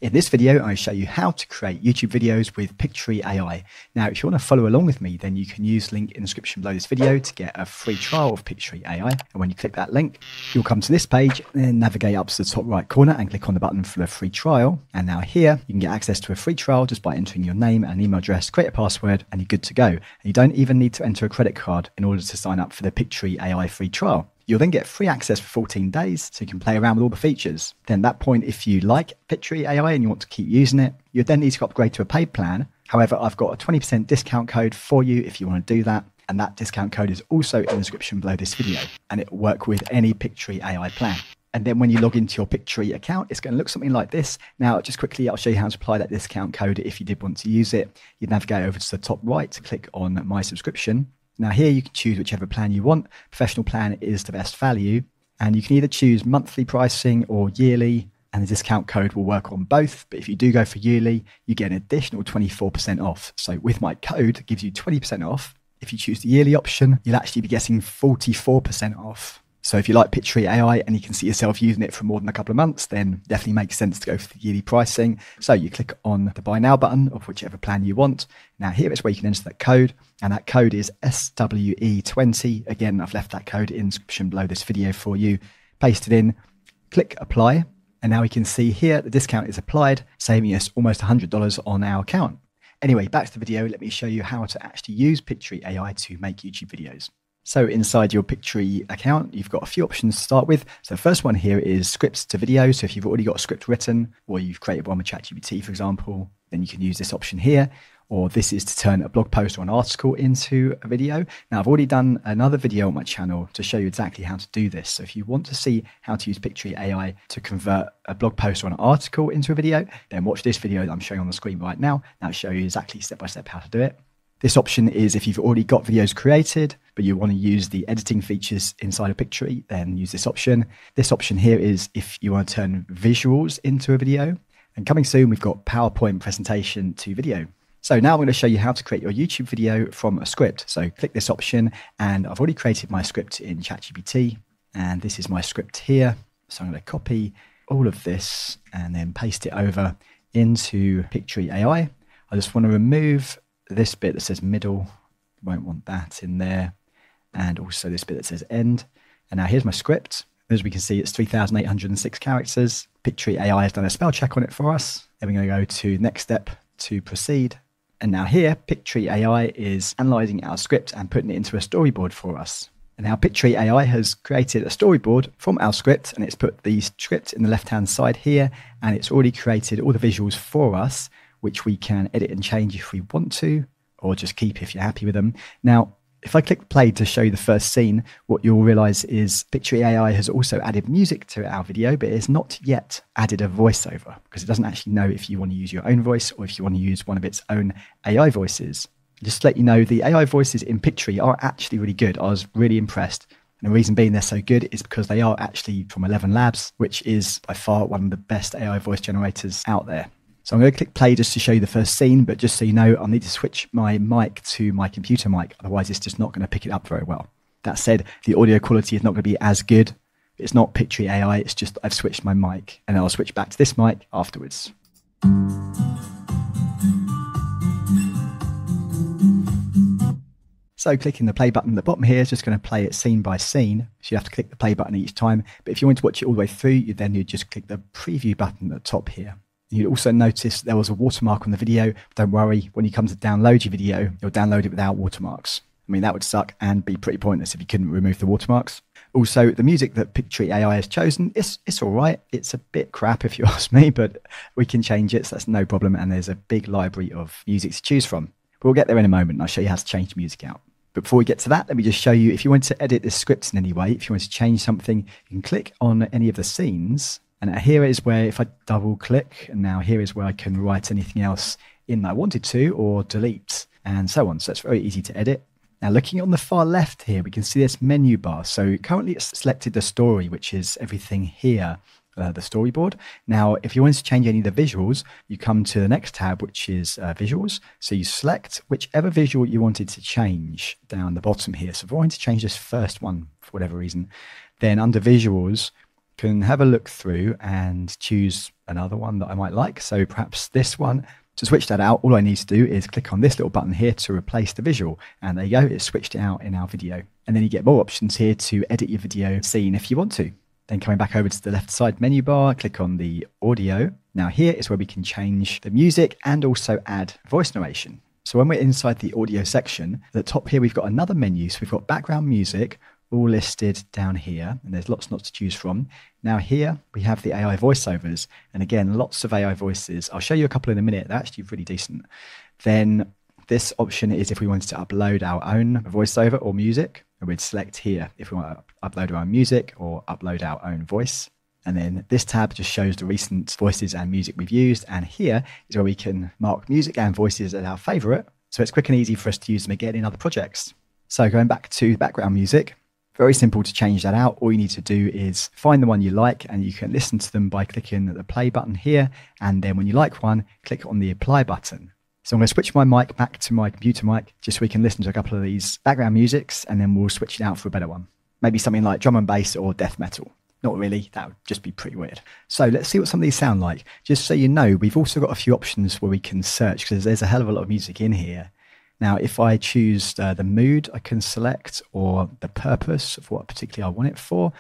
In this video, I show you how to create YouTube videos with Pictory AI. Now, if you want to follow along with me, then you can use the link in the description below this video to get a free trial of Pictory AI. And when you click that link, you'll come to this page and then navigate up to the top right corner and click on the button for the free trial. And now here, you can get access to a free trial just by entering your name and email address, create a password, and you're good to go. And you don't even need to enter a credit card in order to sign up for the Pictory AI free trial. You'll then get free access for 14 days, so you can play around with all the features. Then at that point, if you like Pictory AI and you want to keep using it, you then need to upgrade to a paid plan. However, I've got a 20% discount code for you if you want to do that. And that discount code is also in the description below this video. And it will work with any Pictory AI plan. And then when you log into your Pictory account, it's going to look something like this. Now, just quickly, I'll show you how to apply that discount code if you did want to use it. You navigate over to the top right, click on My Subscription. Now here you can choose whichever plan you want. Professional plan is the best value, and you can either choose monthly pricing or yearly, and the discount code will work on both. But if you do go for yearly, you get an additional 24% off. So with my code, it gives you 20% off. If you choose the yearly option, you'll actually be getting 44% off. So if you like Pictory AI and you can see yourself using it for more than a couple of months, then definitely makes sense to go for the yearly pricing. So you click on the Buy Now button of whichever plan you want. Now here is where you can enter that code, and that code is SWE20. Again, I've left that code in the description below this video for you. Paste it in, click Apply, and now we can see here the discount is applied, saving us almost $100 on our account. Anyway, back to the video. Let me show you how to actually use Pictory AI to make YouTube videos. So inside your Pictory account, you've got a few options to start with. So the first one here is scripts to video. So if you've already got a script written, or you've created one with ChatGPT, for example, then you can use this option here. Or this is to turn a blog post or an article into a video. Now, I've already done another video on my channel to show you exactly how to do this. So if you want to see how to use Pictory AI to convert a blog post or an article into a video, then watch this video that I'm showing on the screen right now. I'll show you exactly step-by-step how to do it. This option is if you've already got videos created, but you want to use the editing features inside of Pictory, then use this option. This option here is if you want to turn visuals into a video. And coming soon, we've got PowerPoint presentation to video. So now I'm going to show you how to create your YouTube video from a script. So click this option, and I've already created my script in ChatGPT. And this is my script here. So I'm going to copy all of this and then paste it over into Pictory AI. I just want to remove this bit that says middle, won't want that in there, and also this bit that says end. And now here's my script. As we can see, it's 3,806 characters. Pictory AI has done a spell check on it for us. Then we're going to go to next step to proceed. And now here, Pictory AI is analyzing our script and putting it into a storyboard for us. And now Pictory AI has created a storyboard from our script, and it's put the script in the left-hand side here, and it's already created all the visuals for us, which we can edit and change if we want to, or just keep if you're happy with them. Now, if I click play to show you the first scene, what you'll realize is Pictory AI has also added music to our video, but it's not yet added a voiceover because it doesn't actually know if you want to use your own voice or if you want to use one of its own AI voices. Just to let you know, the AI voices in Pictory are actually really good. I was really impressed. And the reason being they're so good is because they are actually from 11 Labs, which is by far one of the best AI voice generators out there. So I'm going to click play just to show you the first scene, but just so you know, I'll need to switch my mic to my computer mic, otherwise it's just not going to pick it up very well. That said, the audio quality is not going to be as good. It's not Pictory AI, it's just I've switched my mic, and I'll switch back to this mic afterwards. So clicking the play button at the bottom here is just going to play it scene by scene. So you have to click the play button each time. But if you want to watch it all the way through, you'd just click the preview button at the top here. You'd also notice there was a watermark on the video. Don't worry, when you come to download your video, you'll download it without watermarks. I mean, that would suck and be pretty pointless if you couldn't remove the watermarks. Also, the music that Pictory AI has chosen, it's all right. It's a bit crap if you ask me, but we can change it, so that's no problem. And there's a big library of music to choose from. But we'll get there in a moment, and I'll show you how to change the music out. But before we get to that, let me just show you, if you want to edit this script in any way, if you want to change something, you can click on any of the scenes. And here is where, if I double click, and now here is where I can write anything else in that I wanted to, or delete, and so on. So it's very easy to edit. Now looking on the far left here, we can see this menu bar. So currently it's selected the story, which is everything here, the storyboard. Now, if you want to change any of the visuals, you come to the next tab, which is visuals. So you select whichever visual you wanted to change down the bottom here. So if I wanted to change this first one for whatever reason, then under visuals, Can have a look through and choose another one that I might like. So perhaps this one. To switch that out, all I need to do is click on this little button here to replace the visual. And there you go, it's switched it out in our video. And then you get more options here to edit your video scene if you want to. Then coming back over to the left side menu bar, click on the audio. Now here is where we can change the music and also add voice narration. So when we're inside the audio section, at the top here, we've got another menu. So we've got background music, all listed down here, and there's lots to choose from. Now here we have the AI voiceovers, and again, lots of AI voices. I'll show you a couple in a minute. They're actually really decent. Then this option is if we wanted to upload our own voiceover or music, and we'd select here if we want to upload our own music or upload our own voice. And then this tab just shows the recent voices and music we've used. And here is where we can mark music and voices as our favorite. So it's quick and easy for us to use them again in other projects. So going back to background music, very simple to change that out. All you need to do is find the one you like, and you can listen to them by clicking the play button here. And then when you like one, click on the apply button. So I'm going to switch my mic back to my computer mic just so we can listen to a couple of these background musics, and then we'll switch it out for a better one. Maybe something like drum and bass or death metal. Not really, that would just be pretty weird. So let's see what some of these sound like. Just so you know, we've also got a few options where we can search because there's a hell of a lot of music in here. Now, if I choose the mood, I can select, or the purpose of what particularly I want it for,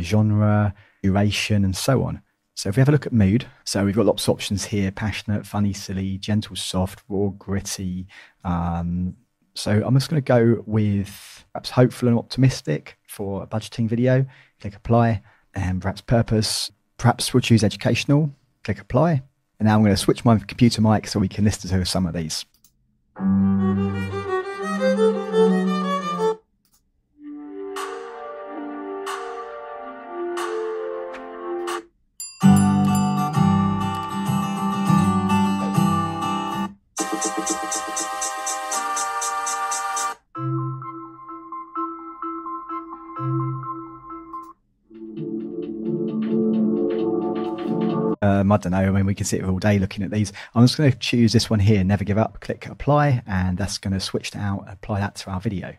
genre, duration, and so on. So if we have a look at mood, so we've got lots of options here: passionate, funny, silly, gentle, soft, raw, gritty. So I'm just going to go with perhaps hopeful and optimistic for a budgeting video. Click apply. And perhaps purpose. Perhaps we'll choose educational. Click apply. And now I'm going to switch my computer mic so we can listen to some of these. I don't know, I mean, we can sit here all day looking at these. I'm just going to choose this one here, never give up, click apply, and that's going to switch that out, apply that to our video.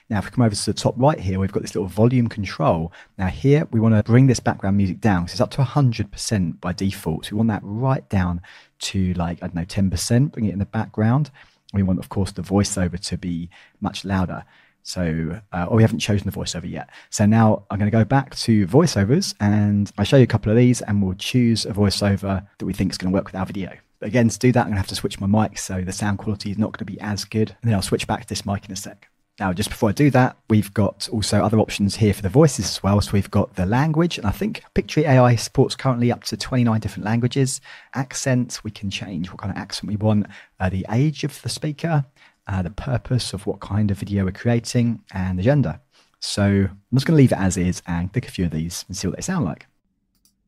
Now, if we come over to the top right here, we've got this little volume control. Now here, we want to bring this background music down. So it's up to 100% by default. So we want that right down to like, I don't know, 10%, bring it in the background. We want, of course, the voiceover to be much louder. So, we haven't chosen the voiceover yet. So now I'm going to go back to voiceovers, and I'll show you a couple of these, and we'll choose a voiceover that we think is going to work with our video. But again, to do that, I'm going to have to switch my mic, so the sound quality is not going to be as good. And then I'll switch back to this mic in a sec. Now, just before I do that, we've got also other options here for the voices as well. So we've got the language, and I think Pictory AI supports currently up to 29 different languages. Accents, we can change what kind of accent we want. The age of the speaker, the purpose of what kind of video we're creating, and the gender. So I'm just going to leave it as is and click a few of these and see what they sound like.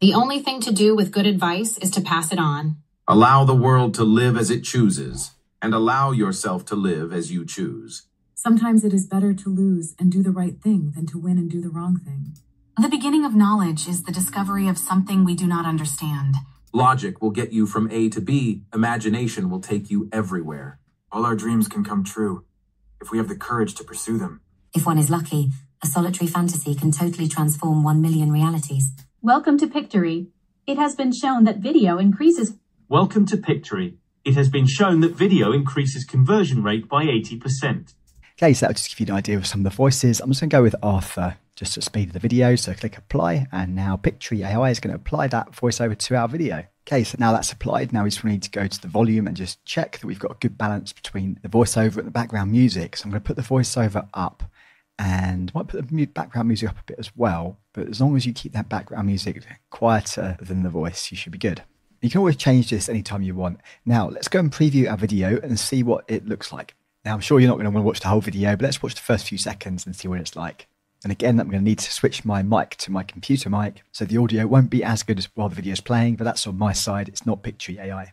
The only thing to do with good advice is to pass it on. Allow the world to live as it chooses, and allow yourself to live as you choose. Sometimes it is better to lose and do the right thing than to win and do the wrong thing. The beginning of knowledge is the discovery of something we do not understand. Logic will get you from A to B. Imagination will take you everywhere. All our dreams can come true if we have the courage to pursue them. If one is lucky, a solitary fantasy can totally transform 1 million realities. Welcome to Pictory. It has been shown that video increases. Welcome to Pictory. It has been shown that video increases conversion rate by 80%. Okay, so that'll just give you an idea of some of the voices. I'm just going to go with Arthur just to speed the video. So click apply, and now Pictory AI is going to apply that voiceover to our video. Okay, so now that's applied. Now we just need to go to the volume and just check that we've got a good balance between the voiceover and the background music. So I'm going to put the voiceover up, and I might put the background music up a bit as well. But as long as you keep that background music quieter than the voice, you should be good. You can always change this anytime you want. Now let's go and preview our video and see what it looks like. Now I'm sure you're not going to want to watch the whole video, but let's watch the first few seconds and see what it's like. And again, I'm going to need to switch my mic to my computer mic, so the audio won't be as good as while the video is playing, but that's on my side. It's not Pictory AI.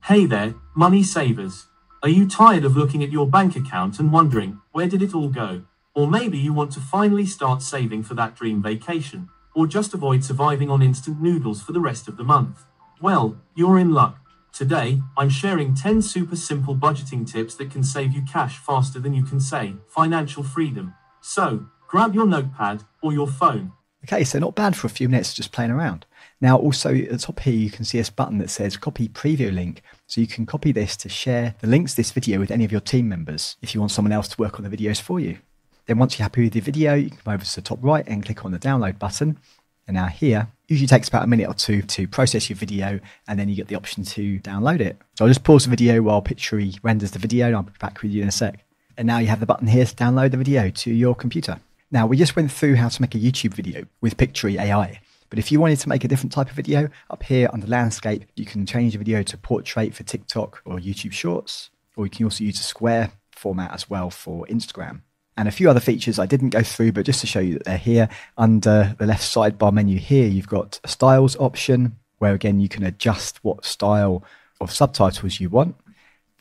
Hey there, money savers. Are you tired of looking at your bank account and wondering, where did it all go? Or maybe you want to finally start saving for that dream vacation, or just avoid surviving on instant noodles for the rest of the month. Well, you're in luck. Today, I'm sharing 10 super simple budgeting tips that can save you cash faster than you can say financial freedom. So, grab your notepad or your phone. Okay, so not bad for a few minutes just playing around. Now also at the top here you can see this button that says copy preview link. So you can copy this to share the links to this video with any of your team members if you want someone else to work on the videos for you. Then once you're happy with your video, you can come over to the top right and click on the download button. And now here, usually takes about a minute or two to process your video, and then you get the option to download it. So I'll just pause the video while Pictory renders the video, and I'll be back with you in a sec. And now you have the button here to download the video to your computer. Now we just went through how to make a YouTube video with Pictory AI. But if you wanted to make a different type of video, up here under landscape, you can change the video to portrait for TikTok or YouTube Shorts, or you can also use a square format as well for Instagram. And a few other features I didn't go through, but just to show you that they're here, under the left sidebar menu here, you've got a styles option, where again, you can adjust what style of subtitles you want.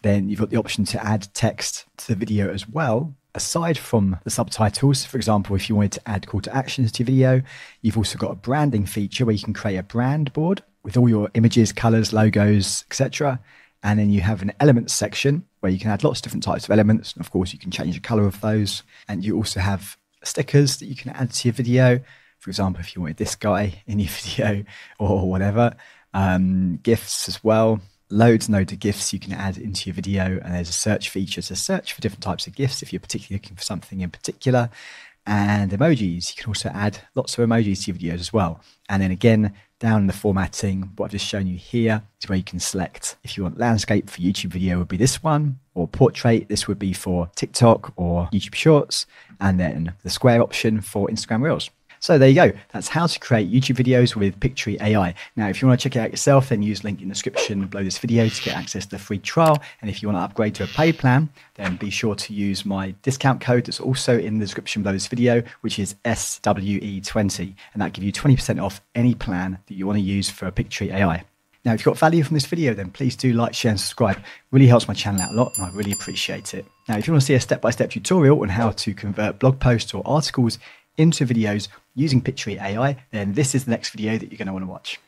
Then you've got the option to add text to the video as well. Aside from the subtitles, for example, if you wanted to add call to actions to your video, you've also got a branding feature where you can create a brand board with all your images, colors, logos, etc. And then you have an elements section where you can add lots of different types of elements. And of course, you can change the color of those. And you also have stickers that you can add to your video. For example, if you wanted this guy in your video or whatever. GIFs as well. Loads and loads of GIFs you can add into your video. And there's a search feature to search for different types of GIFs if you're particularly looking for something in particular. And emojis. You can also add lots of emojis to your videos as well. And then again, down in the formatting, what I've just shown you here is where you can select if you want landscape for YouTube video would be this one, or portrait, this would be for TikTok or YouTube Shorts, and then the square option for Instagram Reels. So there you go. That's how to create YouTube videos with Pictory AI. Now, if you want to check it out yourself, then use the link in the description below this video to get access to the free trial. And if you want to upgrade to a paid plan, then be sure to use my discount code that's also in the description below this video, which is SWE20. And that gives you 20% off any plan that you want to use for Pictory AI. Now, if you got value from this video, then please do like, share and subscribe. It really helps my channel out a lot and I really appreciate it. Now, if you want to see a step-by-step tutorial on how to convert blog posts or articles into videos using Pictory AI, then this is the next video that you're going to want to watch.